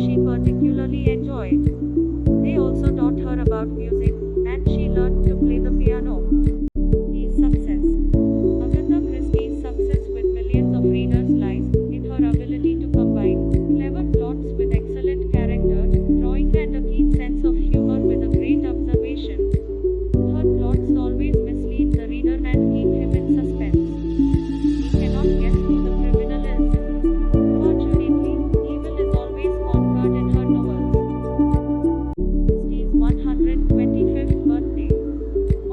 she particularly enjoyed. They also taught her about music, and she learned to play the piano. His success. Agatha Christie's success with millions of readers lies in her ability to combine clever plots with excellent character, drawing and a keen sense of humor with a great observation. Her plots always mislead the reader and keep him in suspense. He cannot guess who the criminal is. Fortunately, evil is always conquered in her novels. Christie's 125th birthday.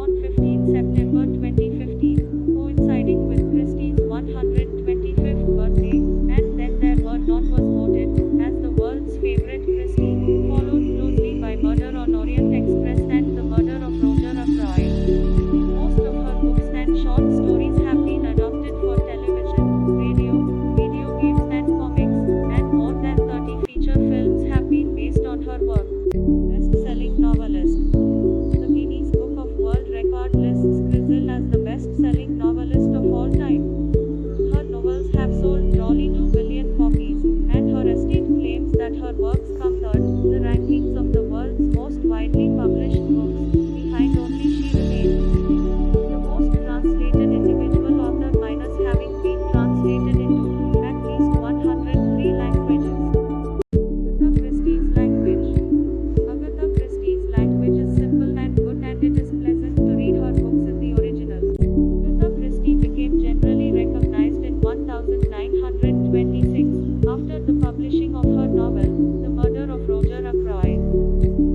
On 15 September 2015, coinciding with Christie's 125th birthday, and then their word on was voted as the world's favorite Christie, followed closely by Murder on Orient Express and The Murder of Roger Ackroyd. Most of her books and short stories have been adapted for television, radio, video games and comics, and more than 30 feature films have been based on her work. Best-selling novelist. The Guinness Book of World Record lists CHRISTIE as the best-selling novelist of all time. Her novels have sold nearly 2 billion copies, and her estate claims that her works come third the rankings of the world's most widely published books, behind only She Remains. The most translated individual author minus having been translated into at least 103 languages. Agatha Christie's language. Agatha Christie's language is simple and good, and it is pleasant to read her books in the original. Agatha Christie became generally recognized in 1926 after the publishing of her novel, The Murder of Roger Ackroyd.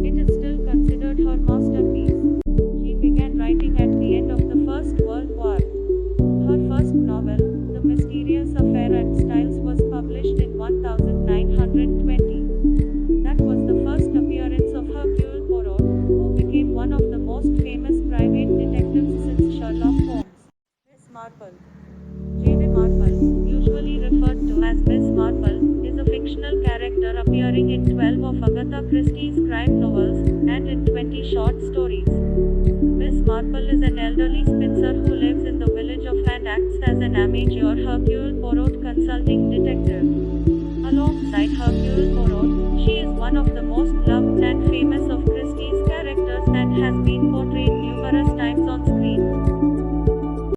It is still considered her masterpiece. She began writing at the end of the First World War. Her first novel, The Mysterious Affair at Styles, was published in 1920. That was the first appearance of Hercule Poirot, who became one of the most famous private detectives since Sherlock Holmes. Miss Marple. Jane Marple, usually referred to as Miss Marple, is a fictional character appearing in 12 of Agatha Christie's crime novels, and in 20 short stories. Miss Marple is an elderly spinster who lives in the village of and acts as an amateur Hercule Poirot consulting detective. Alongside Hercule Poirot, she is one of the most